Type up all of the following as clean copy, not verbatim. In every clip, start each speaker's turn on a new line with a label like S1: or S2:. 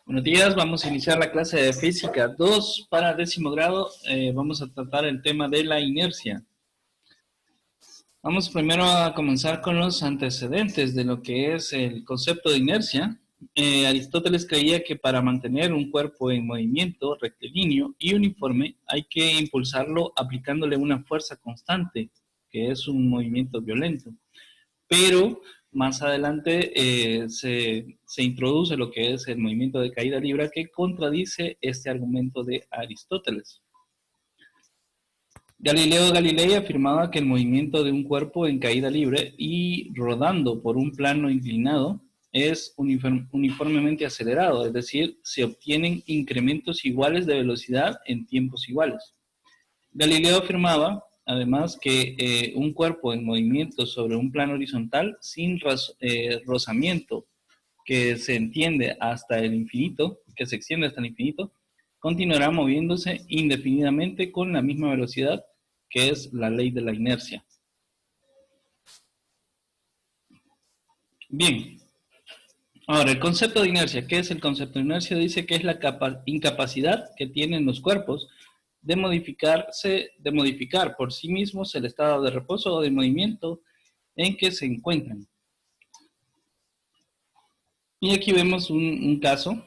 S1: Buenos días, vamos a iniciar la clase de Física 2 para 10º grado. Vamos a tratar el tema de la inercia. Vamos primero a comenzar con los antecedentes de lo que es el concepto de inercia. Aristóteles creía que para mantener un cuerpo en movimiento rectilíneo y uniforme hay que impulsarlo aplicándole una fuerza constante, que es un movimiento violento. Pero más adelante se introduce lo que es el movimiento de caída libre que contradice este argumento de Aristóteles. Galileo Galilei afirmaba que el movimiento de un cuerpo en caída libre y rodando por un plano inclinado es uniformemente acelerado, es decir, se obtienen incrementos iguales de velocidad en tiempos iguales. Galileo afirmaba además que un cuerpo en movimiento sobre un plano horizontal sin rozamiento que se entiende hasta el infinito, que se extiende hasta el infinito, continuará moviéndose indefinidamente con la misma velocidad, que es la ley de la inercia. Bien, ahora el concepto de inercia. ¿Qué es el concepto de inercia? Dice que es la incapacidad que tienen los cuerpos de modificar por sí mismos el estado de reposo o de movimiento en que se encuentran. Y aquí vemos un caso.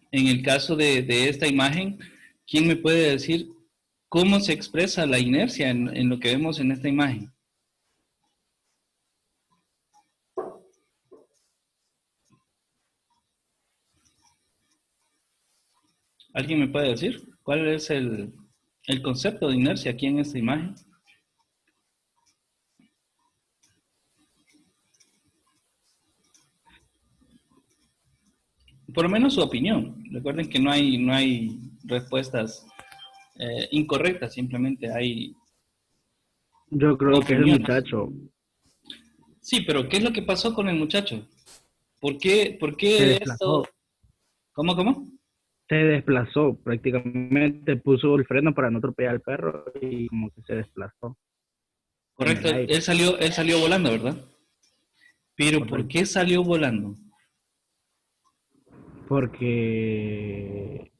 S1: En el caso de esta imagen, ¿quién me puede decir cómo se expresa la inercia en lo que vemos en esta imagen? ¿Alguien me puede decir cuál es el concepto de inercia aquí en esta imagen? Por lo menos su opinión. Recuerden que no hay respuestas incorrectas, simplemente hay
S2: Yo creo que es el
S1: opiniones.
S2: muchacho.
S1: Sí, pero ¿qué es lo que pasó con el muchacho? ¿Por qué
S2: Se
S1: esto?
S2: desplazó.
S1: ¿Cómo?
S2: Se desplazó. Prácticamente puso el freno para no atropellar al perro y como que se desplazó en
S1: Correcto,
S2: el aire.
S1: él salió volando, ¿verdad? Pero ¿por
S2: Correcto.
S1: qué salió volando?
S2: Porque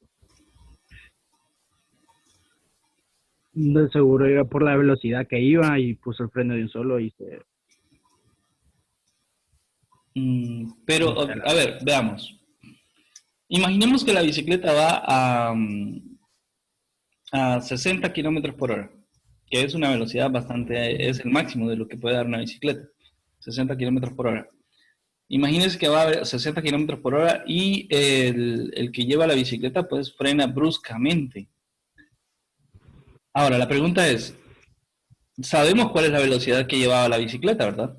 S2: de seguro iba por la velocidad que iba y puso el freno de un solo y se...
S1: Pero,
S2: No sé,
S1: a ver, veamos. Imaginemos que la bicicleta va a 60 kilómetros por hora, que es una velocidad bastante, es el máximo de lo que puede dar una bicicleta, 60 kilómetros por hora. Imagínense que va a 60 kilómetros por hora y el que lleva la bicicleta pues frena bruscamente. Ahora, la pregunta es, sabemos cuál es la velocidad que llevaba la bicicleta, ¿verdad?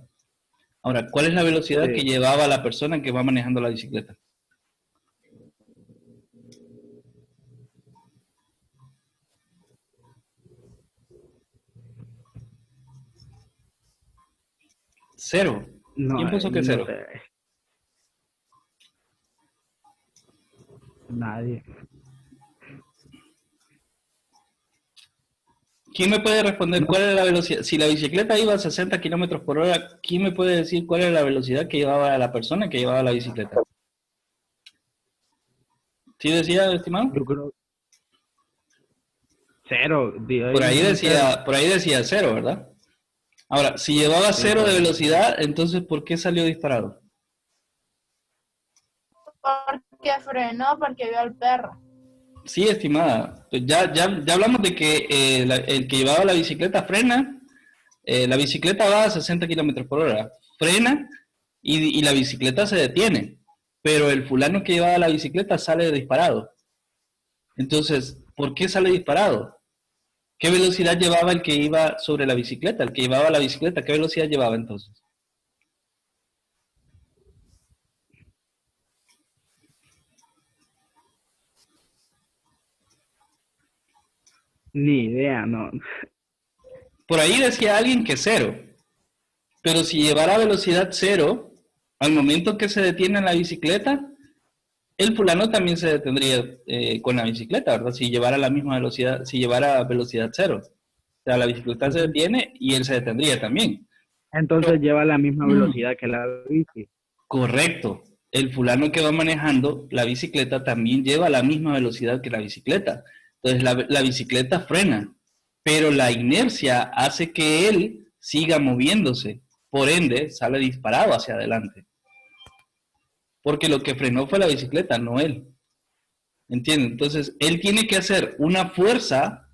S1: Ahora, ¿cuál es la velocidad que
S2: sí.
S1: llevaba la persona que va manejando la bicicleta? Cero.
S2: No,
S1: ¿Quién puso que
S2: no
S1: cero?
S2: sé. Nadie.
S1: ¿Quién me puede responder
S2: No,
S1: cuál es la velocidad? Si la bicicleta iba a 60 kilómetros por hora, ¿quién me puede decir cuál es la velocidad que llevaba la persona que llevaba la bicicleta? ¿Sí decía, estimado?
S2: yo creo cero.
S1: Por
S2: Ahí
S1: ahí
S2: un cero.
S1: decía cero, ¿verdad? Ahora, si llevaba
S2: Sí,
S1: cero
S2: por
S1: de
S2: ahí.
S1: velocidad, entonces ¿por qué salió disparado?
S3: Porque frenó, porque vio al perro.
S1: Sí, estimada. Pues ya hablamos de que el que llevaba la bicicleta frena, la bicicleta va a 60 kilómetros por hora, frena y la bicicleta se detiene, pero el fulano que llevaba la bicicleta sale disparado. Entonces, ¿por qué sale disparado? ¿Qué velocidad llevaba el que iba sobre la bicicleta? El que llevaba la bicicleta, ¿qué velocidad llevaba entonces?
S2: Ni idea, no.
S1: Por ahí decía alguien que cero, pero si llevara velocidad cero, al momento que se detiene en la bicicleta, el fulano también se detendría con la bicicleta, ¿verdad? Si llevara la misma velocidad, si llevara velocidad cero. O sea, la bicicleta se detiene y él se detendría también. Pero,
S2: Entonces lleva la misma velocidad que la bici.
S1: correcto. el fulano que va manejando la bicicleta también lleva la misma velocidad que la bicicleta. Entonces la bicicleta frena, pero la inercia hace que él siga moviéndose. Por ende, sale disparado hacia adelante. Porque lo que frenó fue la bicicleta, no él. ¿Entienden? Entonces, él tiene que hacer una fuerza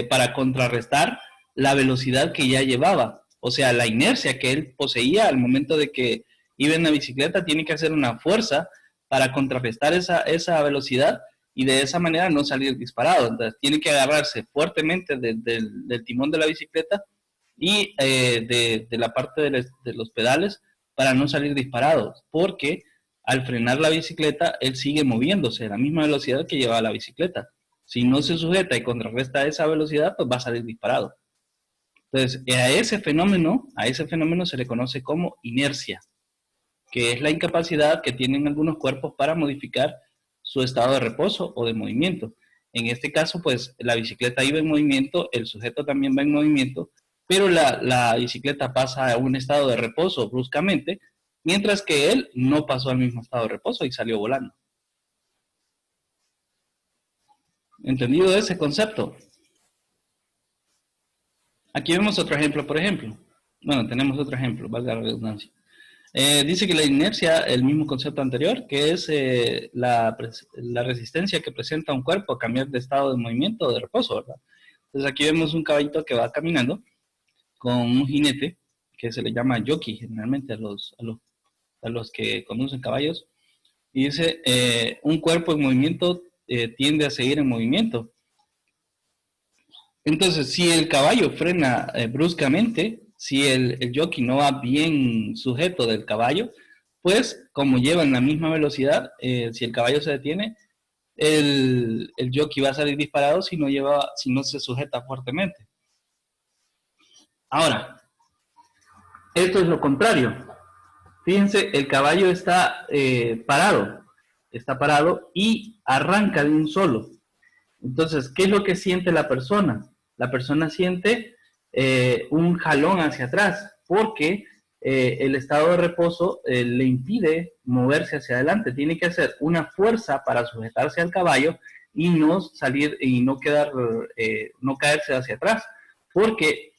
S1: para contrarrestar la velocidad que ya llevaba. O sea, la inercia que él poseía al momento de que iba en la bicicleta, tiene que hacer una fuerza para contrarrestar esa velocidad y de esa manera no salir disparado. Entonces, tiene que agarrarse fuertemente del timón de la bicicleta y de la parte de los pedales para no salir disparado, porque al frenar la bicicleta, él sigue moviéndose a la misma velocidad que llevaba la bicicleta. Si no se sujeta y contrarresta esa velocidad, pues va a salir disparado. Entonces, a ese fenómeno se le conoce como inercia, que es la incapacidad que tienen algunos cuerpos para modificar su estado de reposo o de movimiento. En este caso, pues, la bicicleta iba en movimiento, el sujeto también va en movimiento, pero la bicicleta pasa a un estado de reposo bruscamente, mientras que él no pasó al mismo estado de reposo y salió volando. ¿Entendido ese concepto? Aquí vemos otro ejemplo, por ejemplo. Bueno, tenemos otro ejemplo, valga la redundancia. Dice que la inercia, el mismo concepto anterior, que es la resistencia que presenta un cuerpo a cambiar de estado de movimiento o de reposo, ¿verdad? Entonces aquí vemos un caballito que va caminando con un jinete, que se le llama jockey generalmente a los que conducen caballos, y dice, un cuerpo en movimiento tiende a seguir en movimiento. Entonces, si el caballo frena bruscamente, si el jockey no va bien sujeto del caballo, pues como llevan la misma velocidad, si el caballo se detiene, el jockey va a salir disparado si no se sujeta fuertemente. Ahora, esto es lo contrario. Fíjense, el caballo está parado y arranca de un solo. Entonces, ¿qué es lo que siente la persona? La persona siente un jalón hacia atrás, porque el estado de reposo le impide moverse hacia adelante. Tiene que hacer una fuerza para sujetarse al caballo y no salir y no caerse hacia atrás. Porque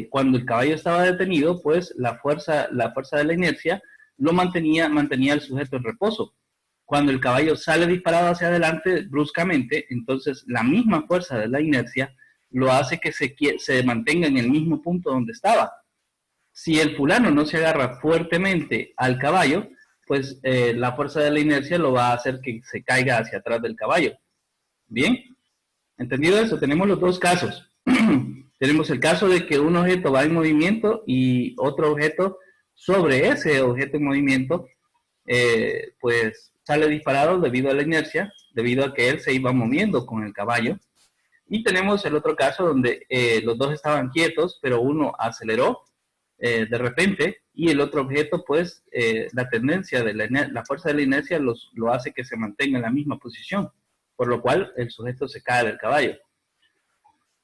S1: cuando el caballo estaba detenido, pues la fuerza de la inercia lo mantenía el sujeto en reposo. Cuando el caballo sale disparado hacia adelante bruscamente, entonces la misma fuerza de la inercia lo hace que se mantenga en el mismo punto donde estaba. Si el fulano no se agarra fuertemente al caballo, pues la fuerza de la inercia lo va a hacer que se caiga hacia atrás del caballo. ¿Bien? ¿Entendido eso? Tenemos los dos casos. Tenemos el caso de que un objeto va en movimiento y otro objeto sobre ese objeto en movimiento, pues sale disparado debido a la inercia, debido a que él se iba moviendo con el caballo. Y tenemos el otro caso donde los dos estaban quietos, pero uno aceleró de repente y el otro objeto, pues la tendencia de la fuerza de la inercia lo hace que se mantenga en la misma posición, por lo cual el sujeto se cae del caballo.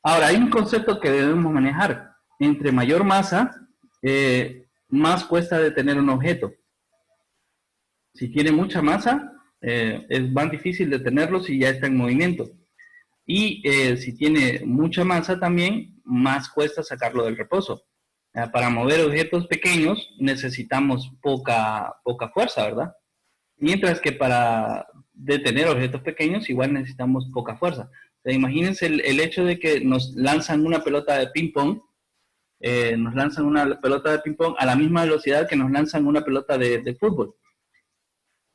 S1: Ahora, hay un concepto que debemos manejar. Entre mayor masa, más cuesta detener un objeto. Si tiene mucha masa, es más difícil detenerlo si ya está en movimiento. Y si tiene mucha masa también, más cuesta sacarlo del reposo. Para mover objetos pequeños necesitamos poca fuerza, ¿verdad? Mientras que para detener objetos pequeños igual necesitamos poca fuerza. O sea, imagínense el hecho de que nos lanzan una pelota de ping-pong, a la misma velocidad que nos lanzan una pelota de fútbol.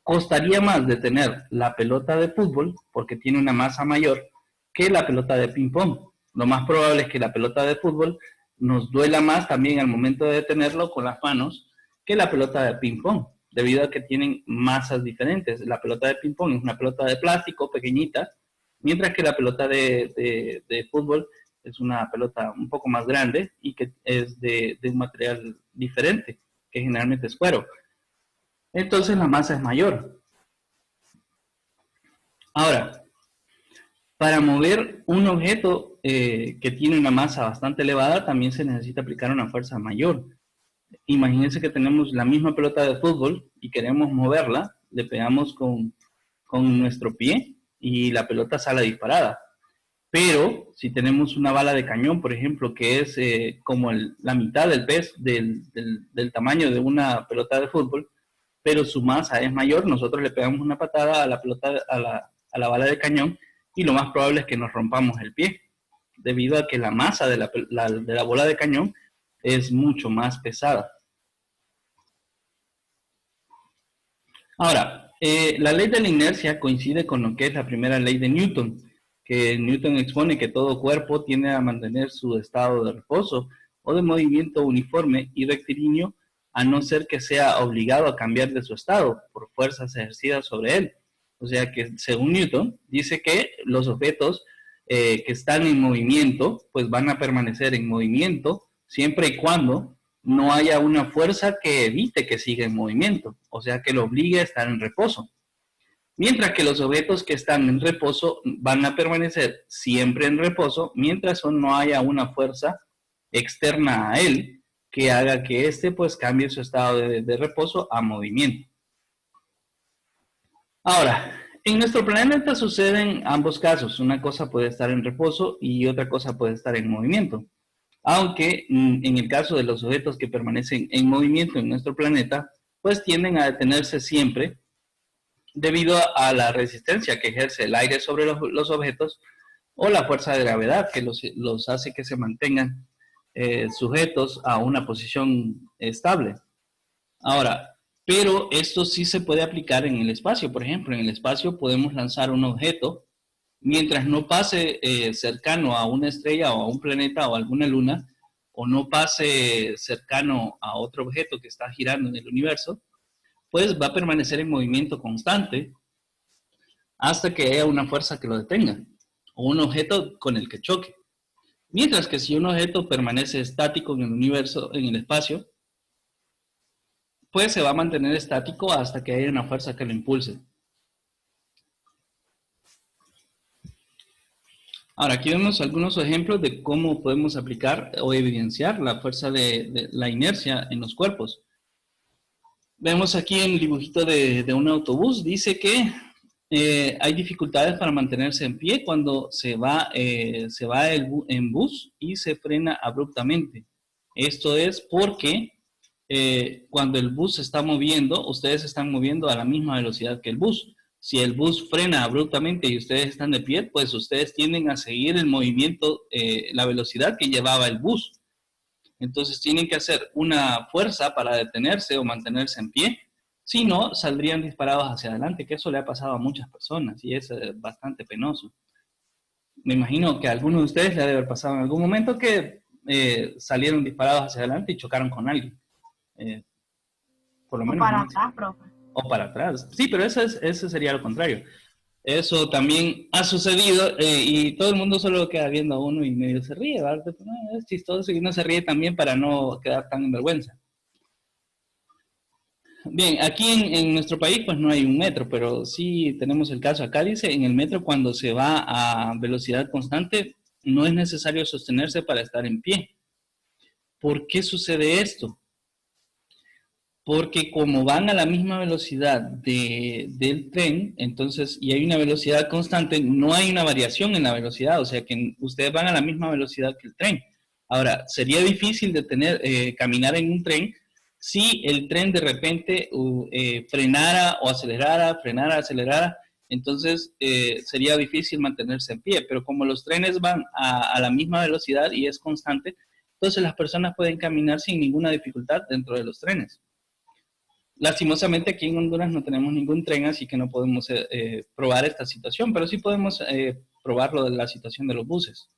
S1: Costaría más detener la pelota de fútbol, porque tiene una masa mayor, que la pelota de ping-pong. Lo más probable es que la pelota de fútbol nos duela más también al momento de detenerlo con las manos que la pelota de ping-pong, debido a que tienen masas diferentes. La pelota de ping-pong es una pelota de plástico pequeñita, mientras que la pelota de fútbol es una pelota un poco más grande y que es de un material diferente, que generalmente es cuero. Entonces la masa es mayor. Ahora, para mover un objeto que tiene una masa bastante elevada, también se necesita aplicar una fuerza mayor. Imagínense que tenemos la misma pelota de fútbol y queremos moverla, le pegamos con nuestro pie y la pelota sale disparada. Pero si tenemos una bala de cañón, por ejemplo, que es como la mitad del peso, del tamaño de una pelota de fútbol, pero su masa es mayor, nosotros le pegamos una patada a la pelota, a la bala de cañón, y lo más probable es que nos rompamos el pie, debido a que la masa de la bola de cañón es mucho más pesada. Ahora, la ley de la inercia coincide con lo que es la primera ley de Newton, que Newton expone que todo cuerpo tiende a mantener su estado de reposo o de movimiento uniforme y rectilíneo, a no ser que sea obligado a cambiar de su estado por fuerzas ejercidas sobre él. O sea que, según Newton, dice que los objetos que están en movimiento, pues van a permanecer en movimiento siempre y cuando no haya una fuerza que evite que siga en movimiento, o sea, que lo obligue a estar en reposo. Mientras que los objetos que están en reposo van a permanecer siempre en reposo mientras no haya una fuerza externa a él que haga que éste pues cambie su estado de reposo a movimiento. Ahora, en nuestro planeta suceden ambos casos. Una cosa puede estar en reposo y otra cosa puede estar en movimiento. Aunque en el caso de los objetos que permanecen en movimiento en nuestro planeta, pues tienden a detenerse siempre debido a la resistencia que ejerce el aire sobre los objetos o la fuerza de gravedad que los hace que se mantengan sujetos a una posición estable. Ahora, pero esto sí se puede aplicar en el espacio. Por ejemplo, en el espacio podemos lanzar un objeto mientras no pase cercano a una estrella o a un planeta o a alguna luna, o no pase cercano a otro objeto que está girando en el universo, pues va a permanecer en movimiento constante hasta que haya una fuerza que lo detenga, o un objeto con el que choque. Mientras que si un objeto permanece estático en el universo, en el espacio, pues se va a mantener estático hasta que haya una fuerza que lo impulse. Ahora, aquí vemos algunos ejemplos de cómo podemos aplicar o evidenciar la fuerza de la inercia en los cuerpos. Vemos aquí en el dibujito de un autobús, dice que hay dificultades para mantenerse en pie cuando se va en bus y se frena abruptamente. Esto es porque cuando el bus se está moviendo, ustedes se están moviendo a la misma velocidad que el bus. Si el bus frena abruptamente y ustedes están de pie, pues ustedes tienden a seguir el movimiento, la velocidad que llevaba el bus. Entonces tienen que hacer una fuerza para detenerse o mantenerse en pie. Si no, saldrían disparados hacia adelante, que eso le ha pasado a muchas personas y es bastante penoso. Me imagino que a algunos de ustedes le ha de haber pasado en algún momento que salieron disparados hacia adelante y chocaron con alguien. Por lo
S3: O
S1: menos.
S3: para atrás, profe.
S1: O para atrás. Sí, pero eso sería lo contrario. Eso también ha sucedido y todo el mundo solo queda viendo a uno y medio se ríe, ¿verdad? No, es chistoso y uno se ríe también para no quedar tan en vergüenza. Bien, aquí en nuestro país pues no hay un metro, pero sí tenemos el caso acá, dice, en el metro cuando se va a velocidad constante no es necesario sostenerse para estar en pie. ¿Por qué sucede esto? Porque como van a la misma velocidad del tren, entonces, y hay una velocidad constante, no hay una variación en la velocidad, o sea que ustedes van a la misma velocidad que el tren. Ahora, sería difícil de caminar en un tren si el tren de repente frenara o acelerara, entonces sería difícil mantenerse en pie, pero como los trenes van a la misma velocidad y es constante, entonces las personas pueden caminar sin ninguna dificultad dentro de los trenes. Lastimosamente aquí en Honduras no tenemos ningún tren, así que no podemos probar esta situación, pero sí podemos probar lo de la situación de los buses.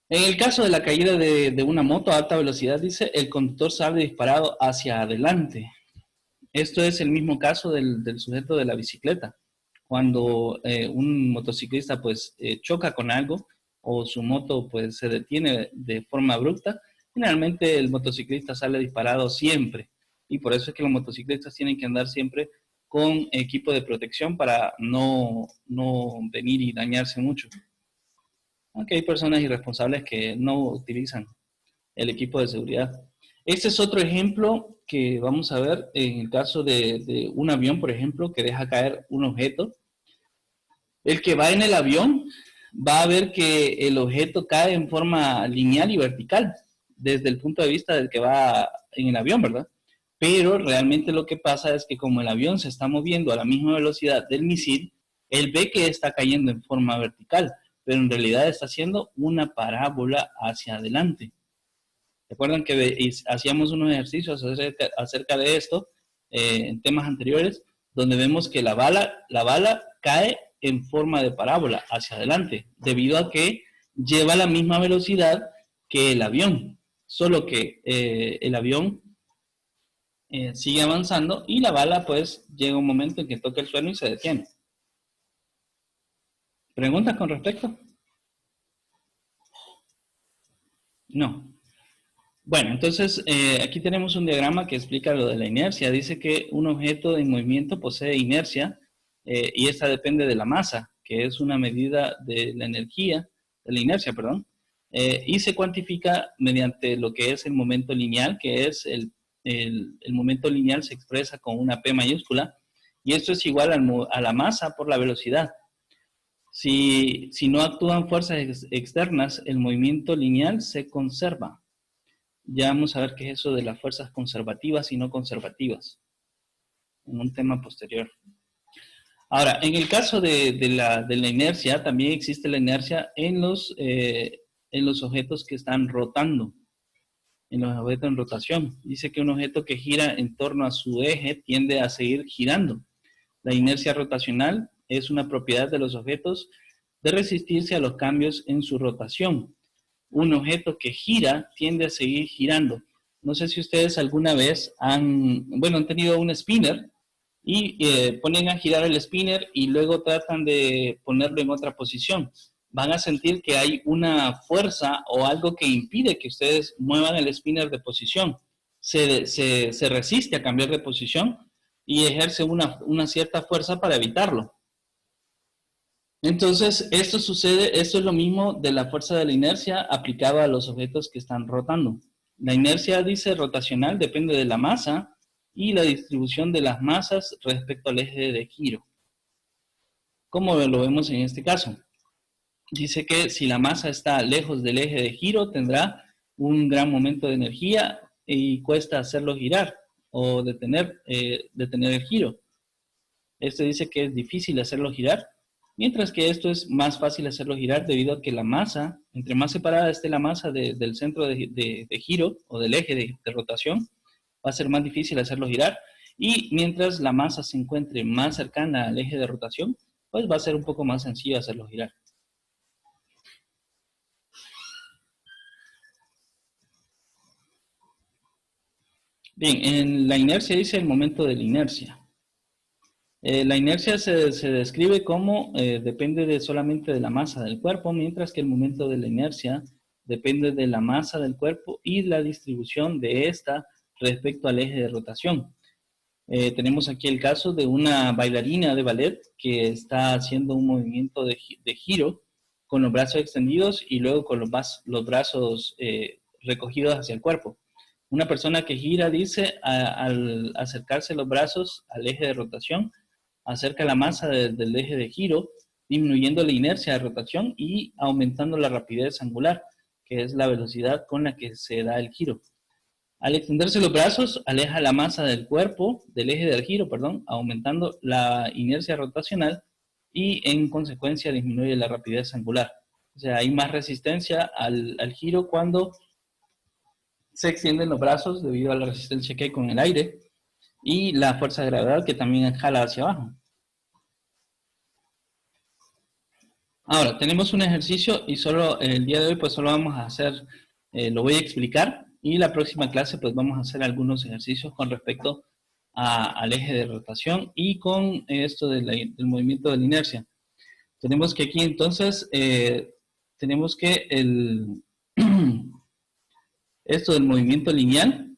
S1: En el caso de la caída de una moto a alta velocidad, dice, el conductor sale disparado hacia adelante. Esto es el mismo caso del sujeto de la bicicleta. Cuando un motociclista pues choca con algo o su moto pues se detiene de forma abrupta, generalmente el motociclista sale disparado siempre. Y por eso es que los motociclistas tienen que andar siempre con equipo de protección para no venir y dañarse mucho. Aunque hay personas irresponsables que no utilizan el equipo de seguridad. Este es otro ejemplo que vamos a ver en el caso de un avión, por ejemplo, que deja caer un objeto. El que va en el avión va a ver que el objeto cae en forma lineal y vertical, desde el punto de vista del que va en el avión, ¿verdad? Pero realmente lo que pasa es que como el avión se está moviendo a la misma velocidad del misil, él ve que está cayendo en forma vertical, pero en realidad está haciendo una parábola hacia adelante. ¿Recuerdan que hacíamos unos ejercicios acerca de esto en temas anteriores, donde vemos que la bala cae en forma de parábola hacia adelante, debido a que lleva la misma velocidad que el avión, solo que el avión sigue avanzando y la bala pues llega un momento en que toca el suelo y se detiene. ¿Preguntas con respecto? No. Bueno, entonces aquí tenemos un diagrama que explica lo de la inercia. Dice que un objeto en movimiento posee inercia y esta depende de la masa, que es una medida de la energía, de la inercia, perdón, y se cuantifica mediante lo que es el momento lineal, que es el momento lineal se expresa con una P mayúscula, y esto es igual a la masa por la velocidad. Si no actúan fuerzas externas, el movimiento lineal se conserva. Ya vamos a ver qué es eso de las fuerzas conservativas y no conservativas en un tema posterior. Ahora, en el caso de la inercia, también existe la inercia en los objetos que están rotando, en los objetos en rotación. Dice que un objeto que gira en torno a su eje tiende a seguir girando. La inercia rotacional es una propiedad de los objetos de resistirse a los cambios en su rotación. Un objeto que gira tiende a seguir girando. No sé si ustedes alguna vez han tenido un spinner y ponen a girar el spinner y luego tratan de ponerlo en otra posición. Van a sentir que hay una fuerza o algo que impide que ustedes muevan el spinner de posición. Se resiste a cambiar de posición y ejerce una cierta fuerza para evitarlo. Entonces, esto es lo mismo de la fuerza de la inercia aplicada a los objetos que están rotando. La inercia, dice, rotacional depende de la masa y la distribución de las masas respecto al eje de giro. ¿Cómo lo vemos en este caso? Dice que si la masa está lejos del eje de giro, tendrá un gran momento de energía y cuesta hacerlo girar o detener el giro. Esto dice que es difícil hacerlo girar, mientras que esto es más fácil hacerlo girar debido a que la masa, entre más separada esté la masa del centro de giro o del eje de rotación, va a ser más difícil hacerlo girar. Y mientras la masa se encuentre más cercana al eje de rotación, pues va a ser un poco más sencillo hacerlo girar. Bien, en la inercia dice el momento de la inercia. La inercia se describe como depende solamente de la masa del cuerpo, mientras que el momento de la inercia depende de la masa del cuerpo y la distribución de esta respecto al eje de rotación. Tenemos aquí el caso de una bailarina de ballet que está haciendo un movimiento de giro con los brazos extendidos y luego con los brazos recogidos hacia el cuerpo. Una persona que gira, dice, al acercarse los brazos al eje de rotación, acerca la masa del eje de giro, disminuyendo la inercia de rotación y aumentando la rapidez angular, que es la velocidad con la que se da el giro. Al extenderse los brazos, aleja la masa del cuerpo, del eje del giro, perdón, aumentando la inercia rotacional y en consecuencia disminuye la rapidez angular. O sea, hay más resistencia al giro cuando se extienden los brazos debido a la resistencia que hay con el aire y la fuerza de gravedad que también jala hacia abajo. Ahora, tenemos un ejercicio y solo el día de hoy pues solo vamos a hacer, lo voy a explicar y la próxima clase pues vamos a hacer algunos ejercicios con respecto al eje de rotación y con esto del movimiento de la inercia. Tenemos que aquí entonces, tenemos que esto del movimiento lineal,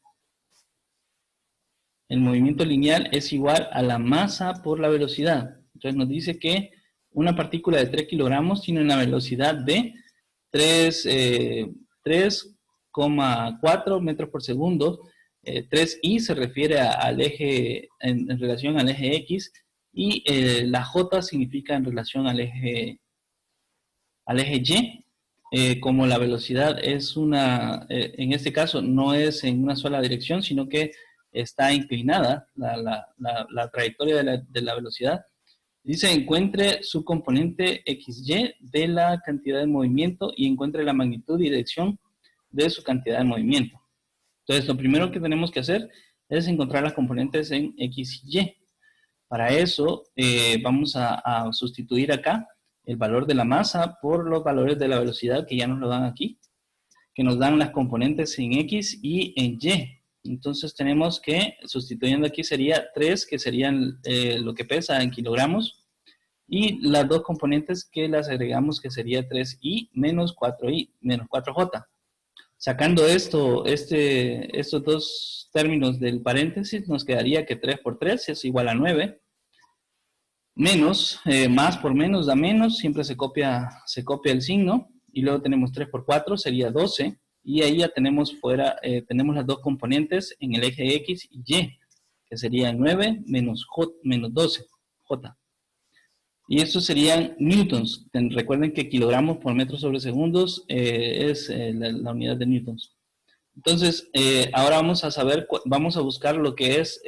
S1: el movimiento lineal es igual a la masa por la velocidad. Entonces nos dice que una partícula de 3 kilogramos tiene una velocidad de 3,4 3,4 metros por segundo. 3i se refiere al eje, en relación al eje X, y la J significa en relación al eje Y. Como la velocidad es en este caso no es en una sola dirección, sino que está inclinada la trayectoria de la velocidad. Dice, encuentre su componente XY de la cantidad de movimiento y encuentre la magnitud y dirección de su cantidad de movimiento. Entonces, lo primero que tenemos que hacer es encontrar las componentes en X y Y. Para eso, vamos a sustituir acá el valor de la masa por los valores de la velocidad que ya nos lo dan aquí, que nos dan las componentes en X y en Y. Entonces tenemos que, sustituyendo aquí sería 3, que serían lo que pesa en kilogramos, y las dos componentes que las agregamos, que sería 3i menos 4i, menos 4j. Sacando estos dos términos del paréntesis, nos quedaría que 3 por 3 es igual a 9. Menos, más por menos da menos, siempre se copia el signo. Y luego tenemos 3 por 4, sería 12. Y ahí ya tenemos tenemos las dos componentes en el eje X y Y, que serían 9 menos 12, J. Y estos serían newtons. Recuerden que kilogramos por metro sobre segundos es la unidad de newtons. Entonces, ahora vamos a buscar lo que es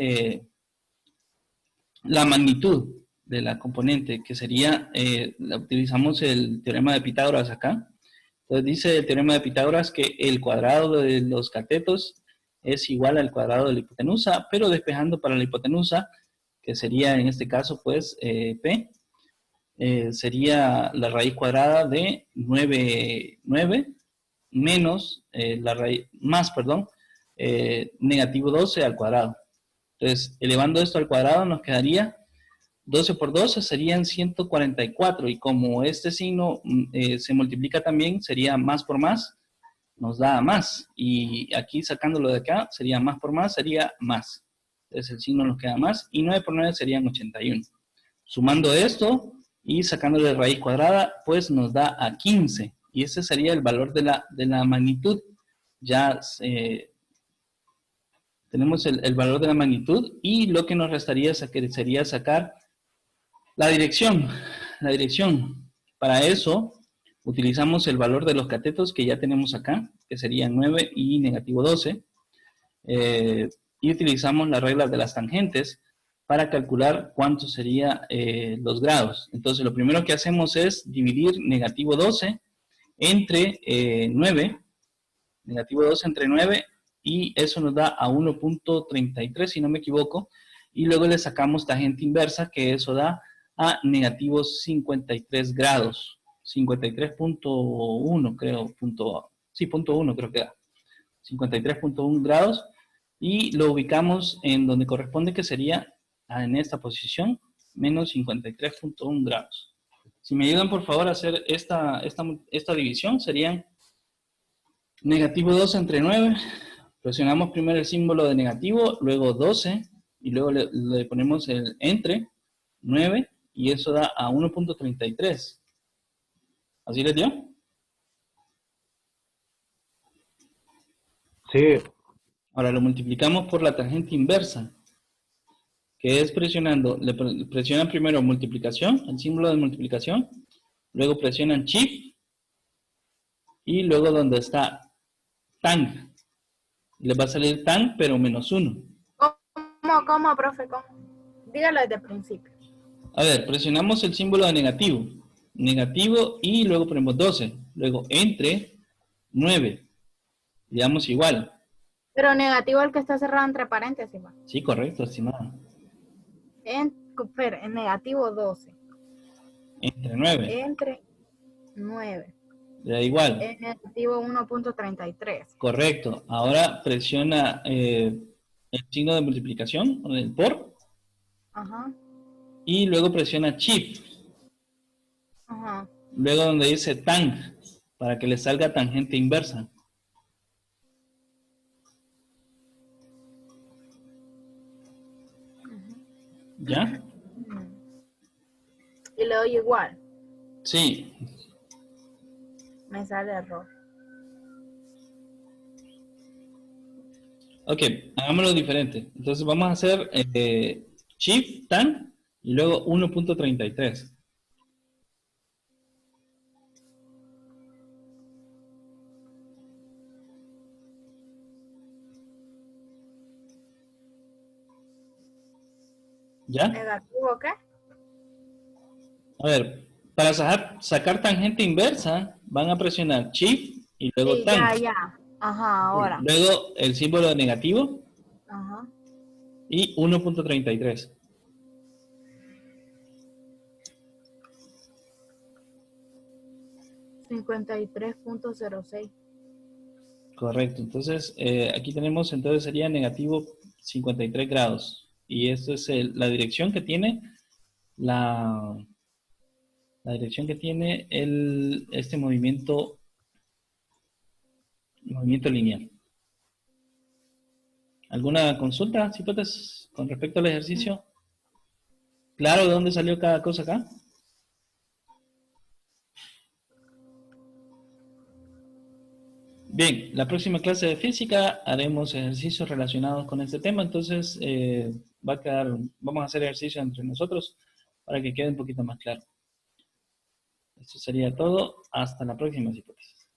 S1: la magnitud de la componente, que sería, utilizamos el teorema de Pitágoras acá. Entonces dice el teorema de Pitágoras que el cuadrado de los catetos es igual al cuadrado de la hipotenusa, pero despejando para la hipotenusa, que sería en este caso pues P, sería la raíz cuadrada de 9 menos negativo 12 al cuadrado. Entonces, elevando esto al cuadrado nos quedaría 12 por 12 serían 144, y como este signo se multiplica también, sería más por más, nos da más. Y aquí sacándolo de acá, sería más por más, sería más. Entonces el signo nos queda más, y 9 por 9 serían 81. Sumando esto y sacándole raíz cuadrada, pues nos da a 15. Y ese sería el valor de la magnitud. Ya tenemos el valor de la magnitud, y lo que nos restaría sería sacar la dirección. Para eso utilizamos el valor de los catetos que ya tenemos acá, que serían 9 y negativo 12. Y utilizamos las reglas de las tangentes para calcular cuánto serían los grados. Entonces, lo primero que hacemos es dividir negativo 12 entre 9, negativo 12 entre 9, y eso nos da a 1.33, si no me equivoco, y luego le sacamos tangente inversa, que eso da a negativo 53 grados, 53.1 creo, punto 1 creo que da, 53.1 grados, y lo ubicamos en donde corresponde, que sería en esta posición, menos 53.1 grados. Si me ayudan por favor a hacer esta división, serían negativo 12 entre 9, presionamos primero el símbolo de negativo, luego 12, y luego le ponemos el entre 9, y eso da a 1.33. ¿Así les dio?
S2: Sí.
S1: Ahora lo multiplicamos por la tangente inversa, que es presionando, presionan primero multiplicación, el símbolo de multiplicación, luego presionan shift, y luego donde está tan, les va a salir tan, pero menos 1.
S3: ¿Cómo, profe? ¿Cómo? Dígalo desde el principio.
S1: A ver, presionamos el símbolo de negativo, y luego ponemos 12, luego entre 9, le damos igual.
S3: Pero negativo el que está cerrado entre paréntesis, ¿va?
S1: Sí, correcto, estimada.
S3: En negativo 12.
S1: Entre 9.
S3: Entre 9.
S1: Le da igual.
S3: En negativo 1.33.
S1: Correcto. Ahora presiona el signo de multiplicación, el por.
S3: Ajá.
S1: Y luego presiona shift.
S3: Ajá.
S1: Luego donde dice tan, para que le salga tangente inversa. ¿Ya?
S3: Y le doy igual.
S1: Sí.
S3: Me sale error.
S1: Ok, hagámoslo diferente. Entonces vamos a hacer shift tan y luego 1.33. ¿Ya?
S3: ¿Negativo qué?
S1: A ver, para sacar tangente inversa, van a presionar shift y luego
S3: Sí,
S1: tan.
S3: ya, ya. Ajá, ahora.
S1: Luego el símbolo negativo
S3: Ajá.
S1: y 1.33.
S3: 53.06.
S1: Correcto. Entonces, aquí tenemos, entonces sería negativo 53 grados. Y esto es la dirección que tiene la, la dirección que tiene este movimiento lineal. ¿Alguna consulta, Cipotes, con respecto al ejercicio? ¿Claro de dónde salió cada cosa acá? Bien, la próxima clase de física haremos ejercicios relacionados con este tema, entonces vamos a hacer ejercicios entre nosotros para que quede un poquito más claro. Esto sería todo. Hasta la próxima, Cipotes.